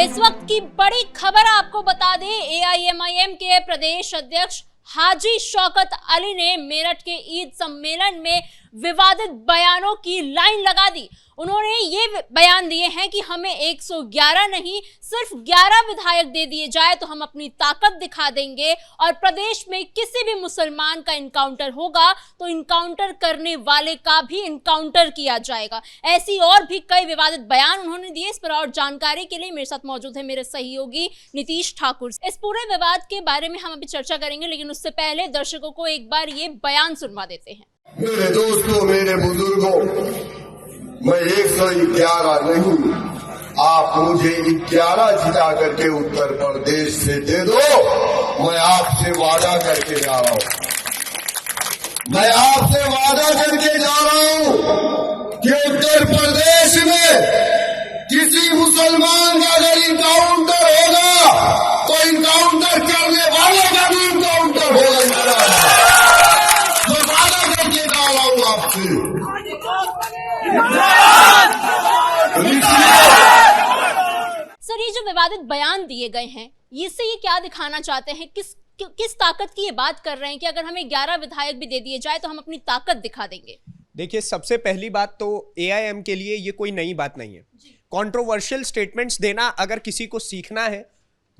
इस वक्त की बड़ी खबर आपको बता दें, एआईएमआईएम के प्रदेश अध्यक्ष हाजी शौकत अली ने मेरठ के ईद सम्मेलन में विवादित बयानों की लाइन लगा दी। उन्होंने ये बयान दिए हैं कि हमें 111 नहीं सिर्फ 11 विधायक दे दिए जाए तो हम अपनी ताकत दिखा देंगे, और प्रदेश में किसी भी मुसलमान का इनकाउंटर होगा तो इनकाउंटर करने वाले का भी इनकाउंटर किया जाएगा। ऐसी और भी कई विवादित बयान उन्होंने दिए। इस पर और जानकारी के लिए मेरे साथ मौजूद है मेरे सहयोगी नीतीश ठाकुर। इस पूरे विवाद के बारे में हम अभी चर्चा करेंगे, लेकिन उससे पहले दर्शकों को एक बार ये बयान सुनवा देते हैं। मेरे दोस्तों, मेरे बुजुर्गों, मैं 111 नहीं, आप मुझे 11 जिता करके उत्तर प्रदेश से दे दो। मैं आपसे वादा करके जा रहा हूं, मैं आपसे वादा करके जा रहा हूं कि उत्तर प्रदेश में किसी मुसलमान का अगर इनकाउंटर होगा तो इनकाउंटर करने वाले का भी इनकाउंटर होगा। मैं वादा करके जा रहा हूं आपसे। सर, ये जो विवादित बयान दिए गए हैं, इससे ये क्या दिखाना चाहते हैं? किस ताकत की ये बात कर रहे हैं कि अगर हमें 11 विधायक भी दे दिए जाए तो हम अपनी ताकत दिखा देंगे? देखिए, सबसे पहली बात तो एआईएम के लिए ये कोई नई बात नहीं है। कंट्रोवर्शियल स्टेटमेंट्स देना अगर किसी को सीखना है,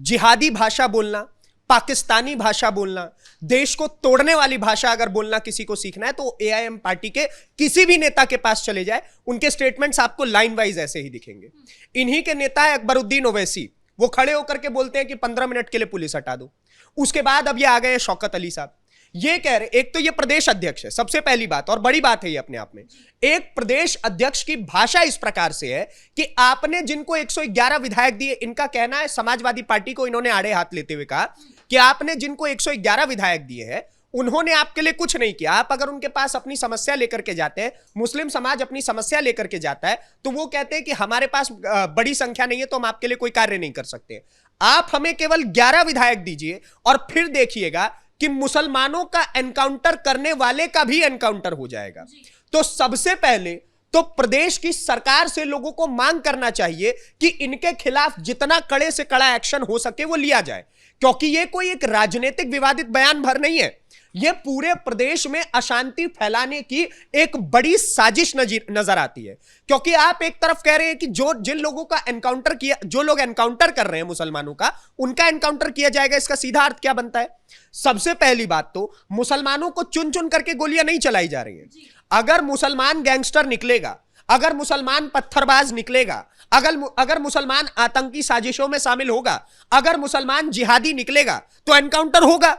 जिहादी भाषा बोलना, पाकिस्तानी भाषा बोलना, देश को तोड़ने वाली भाषा अगर बोलना किसी को सीखना है तो एआईएम पार्टी के किसी भी नेता के पास चले जाए, उनके स्टेटमेंट्स आपको लाइन वाइज ऐसे ही दिखेंगे। इन्हीं के नेता है अकबरुद्दीन ओवैसी, वो खड़े होकर के बोलते हैं कि 15 मिनट के लिए पुलिस हटा दो। उसके बाद अब ये आ गए हैं शौकत अली साहब, ये कह रहे, एक तो ये प्रदेश अध्यक्ष है, सबसे पहली बात, और बड़ी बात है ये अपने आप में। एक प्रदेश अध्यक्ष की भाषा इस प्रकार से है कि आपने जिनको 111 विधायक दिए, इनका कहना है, समाजवादी पार्टी को इन्होंने आड़े हाथ लेते हुए कहा कि आपने जिनको 111 विधायक दिए हैं उन्होंने आपके लिए कुछ नहीं किया। आप अगर उनके पास अपनी समस्या लेकर के जाते हैं, मुस्लिम समाज अपनी समस्या लेकर के जाता है, तो वो कहते हैं कि हमारे पास बड़ी संख्या नहीं है तो हम आपके लिए कोई कार्य नहीं कर सकते। आप हमें केवल 11 विधायक दीजिए और फिर देखिएगा कि मुसलमानों का एनकाउंटर करने वाले का भी एनकाउंटर हो जाएगा। तो सबसे पहले तो प्रदेश की सरकार से लोगों को मांग करना चाहिए कि इनके खिलाफ जितना कड़े से कड़ा एक्शन हो सके वो लिया जाए, क्योंकि ये कोई एक राजनीतिक विवादित बयान भर नहीं है, ये पूरे प्रदेश में अशांति फैलाने की एक बड़ी साजिश नजर आती है। क्योंकि आप एक तरफ कह रहे हैं कि जिन लोगों का एनकाउंटर किया, जो लोग एनकाउंटर कर रहे हैं मुसलमानों का, उनका एनकाउंटर किया जाएगा। इसका सीधा अर्थ क्या बनता है? सबसे पहली बात तो मुसलमानों को चुन चुन करके गोलियां नहीं चलाई जा रही हैं। अगर मुसलमान गैंगस्टर निकलेगा, अगर मुसलमान पत्थरबाज निकलेगा, अगर मुसलमान आतंकी साजिशों में शामिल होगा, अगर मुसलमान जिहादी निकलेगा तो एनकाउंटर होगा।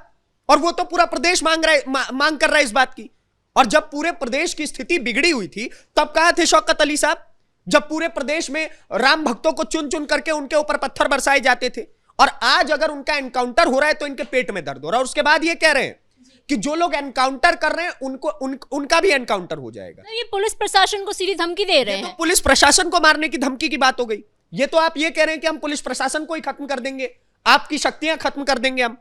और वो तो पूरा प्रदेश मांग कर रहा है इस बात की। और जब पूरे प्रदेश की स्थिति बिगड़ी हुई थी तब कहा थे शौकत अली साहब, जब पूरे प्रदेश में राम भक्तों को चुन चुन करके उनके ऊपर पत्थर बरसाए जाते थे, और आज अगर उनका एनकाउंटर हो रहा है तो इनके पेट में दर्द हो रहा है। और उसके बाद ये कह रहे हैं कि जो लोग एनकाउंटर कर रहे हैं उनका भी एनकाउंटर हो जाएगा। ये पुलिस प्रशासन को सीधी धमकी दे रहे हैं। तो पुलिस प्रशासन को मारने की धमकी की बात हो गई। ये तो आप ये कह रहे हैं कि हम पुलिस प्रशासन को ही खत्म कर देंगे, आपकी शक्तियां खत्म कर देंगे हम।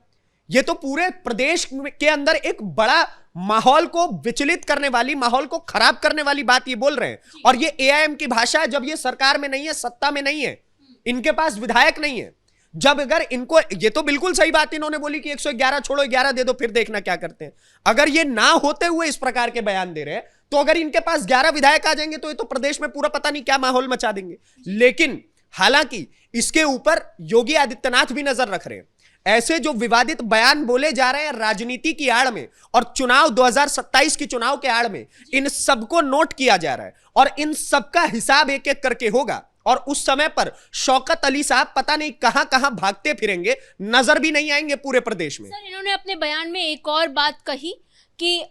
ये तो पूरे प्रदेश के अंदर एक बड़ा माहौल को विचलित करने वाली, माहौल को खराब करने वाली बात ये बोल रहे हैं। और ये एआईएम की भाषा है जब ये सरकार में नहीं है, सत्ता में नहीं है, इनके पास विधायक नहीं है। जब अगर इनको, ये तो बिल्कुल सही बात इन्होंने बोली कि 111 छोड़ो 11 दे दो, फिर देखना क्या करते हैं। अगर ये ना होते हुए इस प्रकार के बयान दे रहे हैं तो अगर इनके पास 11 विधायक आ जाएंगे तो ये तो प्रदेश में पूरा पता नहीं क्या माहौल मचा देंगे। लेकिन हालांकि इसके ऊपर योगी आदित्यनाथ भी नजर रख रहे हैं। ऐसे जो विवादित बयान बोले जा रहे हैं राजनीति की आड़ में और चुनाव 2027 की चुनाव के आड़ में, इन सबको नोट किया जा रहा है और इन सबका हिसाब एक एक करके होगा। और उस समय पर शौकत अली साहब पता नहीं कहां कहां भागते फिरेंगे, नजर भी नहीं आएंगे पूरे प्रदेश में। सर, इन्होंने अपने बयान में एक और बात कही कि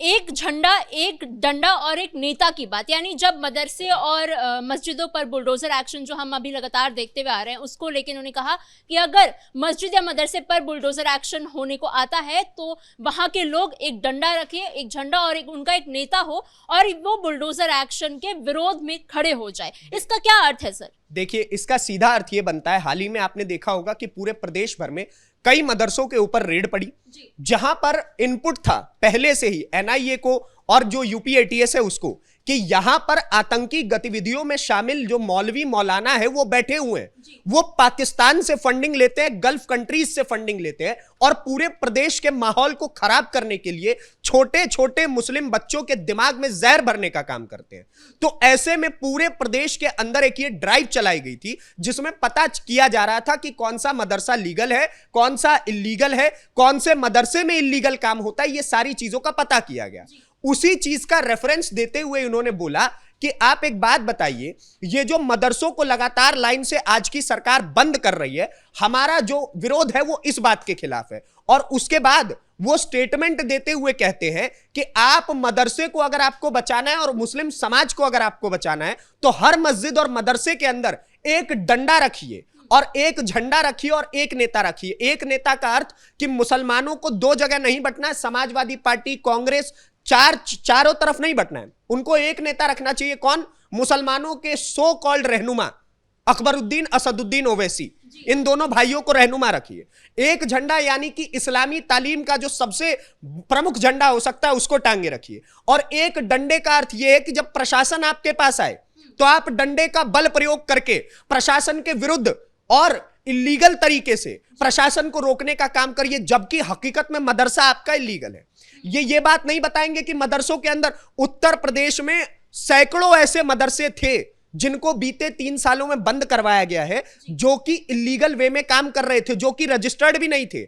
एक झंडा एक डंडा और एक नेता की बात, यानी जब मदरसे और मस्जिदों पर बुलडोजर एक्शन जो हम अभी लगातार देखते हुए आ रहे हैं उसको लेकर उन्होंने कहा कि अगर मस्जिद या मदरसे पर बुलडोजर एक्शन होने को आता है तो वहां के लोग एक डंडा रखें, एक झंडा और उनका एक नेता हो और वो बुलडोजर एक्शन के विरोध में खड़े हो जाए। इसका क्या अर्थ है सर? देखिए, इसका सीधा अर्थ ये बनता है, हाल ही में आपने देखा होगा कि पूरे प्रदेश भर में कई मदरसों के ऊपर रेड पड़ी, जहां पर इनपुट था पहले से ही एनआईए को और जो यूपी एटीएस है उसको कि यहां पर आतंकी गतिविधियों में शामिल जो मौलवी मौलाना है वो बैठे हुए हैं, वो पाकिस्तान से फंडिंग लेते हैं, गल्फ कंट्रीज से फंडिंग लेते हैं और पूरे प्रदेश के माहौल को खराब करने के लिए छोटे छोटे मुस्लिम बच्चों के दिमाग में जहर भरने का काम करते हैं। तो ऐसे में पूरे प्रदेश के अंदर एक ये ड्राइव चलाई गई थी जिसमें पता किया जा रहा था कि कौन सा मदरसा लीगल है, कौन सा इल्लीगल है, कौन से मदरसे में इल्लीगल काम होता है, ये सारी चीजों का पता किया गया। उसी चीज का रेफरेंस देते हुए उन्होंने बोला कि आप एक बात बताइए, ये जो मदरसों को लगातार लाइन से आज की सरकार बंद कर रही है, हमारा जो विरोध है वो इस बात के खिलाफ है। और उसके बाद वो स्टेटमेंट देते हुए कहते हैं कि आप मदरसे को अगर आपको बचाना है और मुस्लिम समाज को अगर आपको बचाना है तो हर मस्जिद और मदरसे के अंदर एक डंडा रखिए और एक झंडा रखिए और एक नेता रखिए। एक नेता का अर्थ कि मुसलमानों को दो जगह नहीं बंटना है, समाजवादी पार्टी, कांग्रेस, चारों तरफ नहीं बंटना है, उनको एक नेता रखना चाहिए। कौन? मुसलमानों के सो कॉल्ड रहनुमा अकबरुद्दीन, असदुद्दीन ओवैसी, इन दोनों भाइयों को रहनुमा रखिए। एक झंडा यानी कि इस्लामी तालीम का जो सबसे प्रमुख झंडा हो सकता है उसको टांगे रखिए। और एक डंडे का अर्थ यह है कि जब प्रशासन आपके पास आए तो आप डंडे का बल प्रयोग करके प्रशासन के विरुद्ध और इलीगल तरीके से प्रशासन को रोकने का काम करिए, जबकि हकीकत में मदरसा आपका इलीगल है। ये बात नहीं बताएंगे कि मदरसों के अंदर उत्तर प्रदेश में सैकड़ों ऐसे मदरसे थे जिनको बीते 3 सालों में बंद करवाया गया है, जो कि इलीगल वे में काम कर रहे थे, जो कि रजिस्टर्ड भी नहीं थे।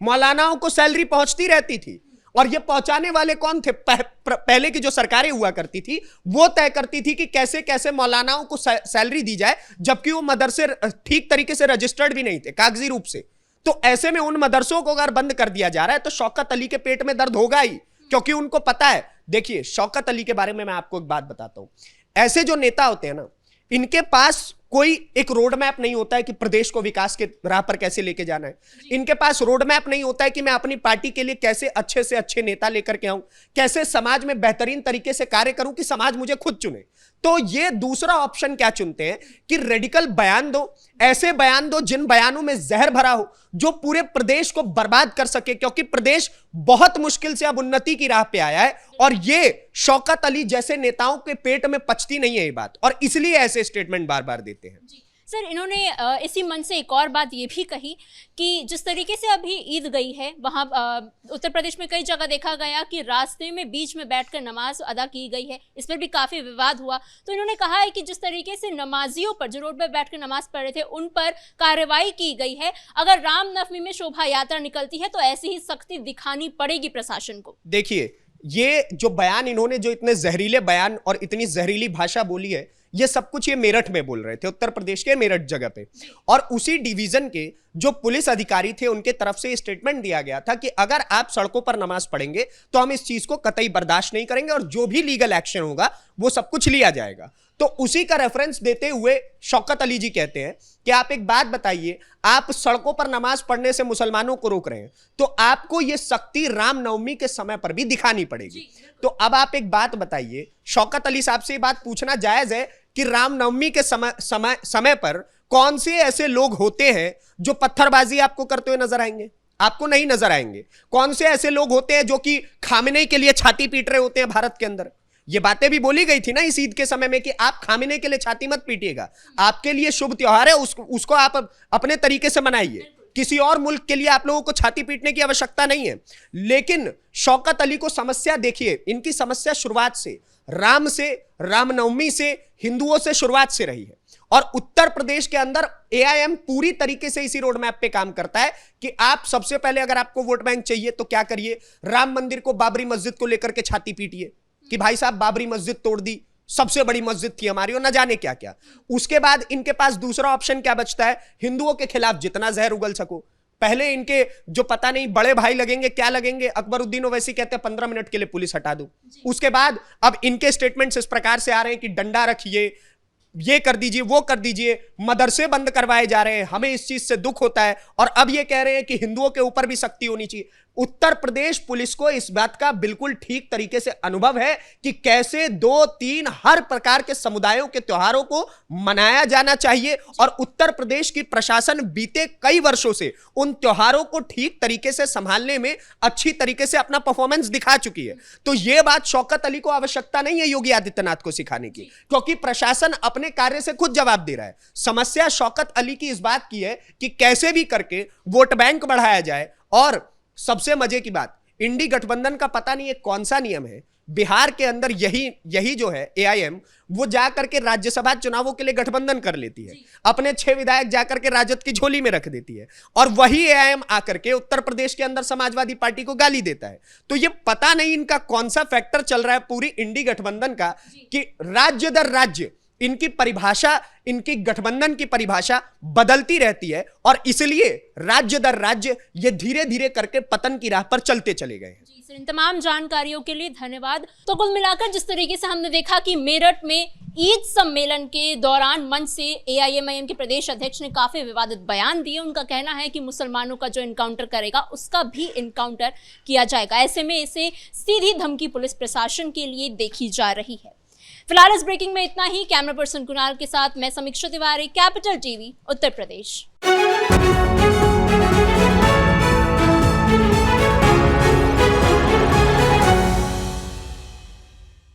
मौलानाओं को सैलरी पहुंचती रहती थी और ये पहुंचाने वाले कौन थे? पहले की जो सरकारें हुआ करती थी वो तय करती थी कि कैसे कैसे मौलानाओं को सैलरी दी जाए, जबकि वो मदरसे ठीक तरीके से रजिस्टर्ड भी नहीं थे कागजी रूप से। तो ऐसे में उन मदरसों को अगर बंद कर दिया जा रहा है तो शौकत अली के पेट में दर्द होगा ही, क्योंकि उनको पता है। देखिए, शौकत अली के बारे में मैं आपको एक बात बताता हूं। ऐसे जो नेता होते हैं ना, इनके पास कोई एक रोड मैप नहीं होता है कि प्रदेश को विकास के राह पर कैसे लेके जाना है। इनके पास रोड मैप नहीं होता है कि मैं अपनी पार्टी के लिए कैसे अच्छे से अच्छे नेता लेकर के आऊं, कैसे समाज में बेहतरीन तरीके से कार्य करूं कि समाज मुझे खुद चुने। तो ये दूसरा ऑप्शन क्या चुनते हैं कि रेडिकल बयान दो, ऐसे बयान दो जिन बयानों में जहर भरा हो, जो पूरे प्रदेश को बर्बाद कर सके, क्योंकि प्रदेश बहुत मुश्किल से अब उन्नति की राह पे आया है और ये शौकत अली जैसे नेताओं के पेट में पचती नहीं है ये बात, और इसलिए ऐसे स्टेटमेंट बार बार देते हैं। सर, इन्होंने इसी मन से एक और बात ये भी कही कि जिस तरीके से अभी ईद गई है वहाँ उत्तर प्रदेश में कई जगह देखा गया कि रास्ते में बीच में बैठकर नमाज अदा की गई है, इस पर भी काफ़ी विवाद हुआ। तो इन्होंने कहा है कि जिस तरीके से नमाजियों पर जो रोड पर बैठकर नमाज पढ़ रहे थे उन पर कार्रवाई की गई है। अगर रामनवमी में शोभा यात्रा निकलती है तो ऐसी ही सख्ती दिखानी पड़ेगी प्रशासन को। देखिए, ये जो बयान इन्होंने, जो इतने जहरीले बयान और इतनी जहरीली भाषा बोली है, ये सब कुछ ये मेरठ में बोल रहे थे, उत्तर प्रदेश के मेरठ जगह पे। और उसी डिवीजन के जो पुलिस अधिकारी थे उनके तरफ से स्टेटमेंट दिया गया था कि अगर आप सड़कों पर नमाज पढ़ेंगे तो हम इस चीज को कतई बर्दाश्त नहीं करेंगे और जो भी लीगल एक्शन होगा वो सब कुछ लिया जाएगा। तो उसी का रेफरेंस देते हुए शौकत अली जी कहते हैं कि आप एक बात बताइए, आप सड़कों पर नमाज पढ़ने से मुसलमानों को रोक रहे हैं तो आपको यह सख्ती रामनवमी के समय पर भी दिखानी पड़ेगी। तो अब आप एक बात बताइए, शौकत अली साहब से ये बात पूछना जायज है कि रामनवमी के समय पर कौन से ऐसे लोग होते हैं जो पत्थरबाजी आपको करते हुए नजर आएंगे? आपको नहीं नजर आएंगे। कौन से ऐसे लोग होते हैं जो कि खामेनेई के लिए छाती पीट रहे होते हैं भारत के अंदर? ये बातें भी बोली गई थी ना इस ईद के समय में कि आप खामेनेई के लिए छाती मत पीटिएगा, आपके लिए शुभ त्योहार है, उसको आप अपने तरीके से मनाइए, किसी और मुल्क के लिए आप लोगों को छाती पीटने की आवश्यकता नहीं है। लेकिन शौकत अली को समस्या देखिए, इनकी समस्या शुरुआत से राम से, रामनवमी से, हिंदुओं से शुरुआत से रही है। और उत्तर प्रदेश के अंदर एआईएम पूरी तरीके से इसी रोड मैप पे काम करता है कि आप सबसे पहले अगर आपको वोट बैंक चाहिए तो क्या करिए, राम मंदिर को, बाबरी मस्जिद को लेकर के छाती पीटिए कि भाई साहब बाबरी मस्जिद तोड़ दी, सबसे बड़ी मस्जिद थी हमारी, और न जाने क्या क्या। उसके बाद इनके पास दूसरा ऑप्शन क्या बचता है? हिंदुओं के खिलाफ जितना जहर उगल सको। पहले इनके जो पता नहीं बड़े भाई लगेंगे, क्या लगेंगे, अकबरुद्दीन ओवैसी कहते हैं 15 मिनट के लिए पुलिस हटा दो। उसके बाद अब इनके स्टेटमेंट्स इस प्रकार से आ रहे हैं कि डंडा रखिए, ये कर दीजिए, वो कर दीजिए, मदरसे बंद करवाए जा रहे हैं, हमें इस चीज से दुख होता है। और अब ये कह रहे हैं कि हिंदुओं के ऊपर भी सख्ती होनी चाहिए। उत्तर प्रदेश पुलिस को इस बात का बिल्कुल ठीक तरीके से अनुभव है कि कैसे 2-3 हर प्रकार के समुदायों के त्योहारों को मनाया जाना चाहिए, और उत्तर प्रदेश की प्रशासन बीते कई वर्षों से उन त्योहारों को ठीक तरीके से संभालने में अच्छी तरीके से अपना परफॉर्मेंस दिखा चुकी है। तो यह बात शौकत अली को आवश्यकता नहीं है योगी आदित्यनाथ को सिखाने की, क्योंकि प्रशासन अपने कार्य से खुद जवाब दे रहा है। समस्या शौकत अली की इस बात की है कि कैसे भी करके वोट बैंक बढ़ाया जाए। और सबसे मजे की बात, इंडी गठबंधन का पता नहीं है कौन सा नियम है, बिहार के अंदर यही जो है एआईएम, वो जाकर के राज्यसभा चुनावों के लिए गठबंधन कर लेती है, अपने 6 विधायक जाकर के राजद की झोली में रख देती है, और वही एआईएम आकर के उत्तर प्रदेश के अंदर समाजवादी पार्टी को गाली देता है। तो ये पता नहीं इनका कौन सा फैक्टर चल रहा है पूरी इंडी गठबंधन का, कि राज्य दर राज्य इनकी परिभाषा, इनकी गठबंधन की परिभाषा बदलती रहती है, और इसलिए राज्य दर राज्य ये धीरे धीरे करके पतन की राह पर चलते चले गए हैं। जी सर, इन तमाम जानकारियों के लिए धन्यवाद। तो कुल मिलाकर जिस तरीके से हमने देखा कि मेरठ में ईद सम्मेलन के दौरान मंच से एआईएमआईएम के प्रदेश अध्यक्ष ने काफी विवादित बयान दिए। उनका कहना है कि मुसलमानों का जो इनकाउंटर करेगा उसका भी इनकाउंटर किया जाएगा। ऐसे में इसे सीधी धमकी पुलिस प्रशासन के लिए देखी जा रही है। फिलहाल इस ब्रेकिंग में इतना ही। कैमरा पर्सन कुणाल के साथ मैं समीक्षा तिवारी, कैपिटल टीवी, उत्तर प्रदेश।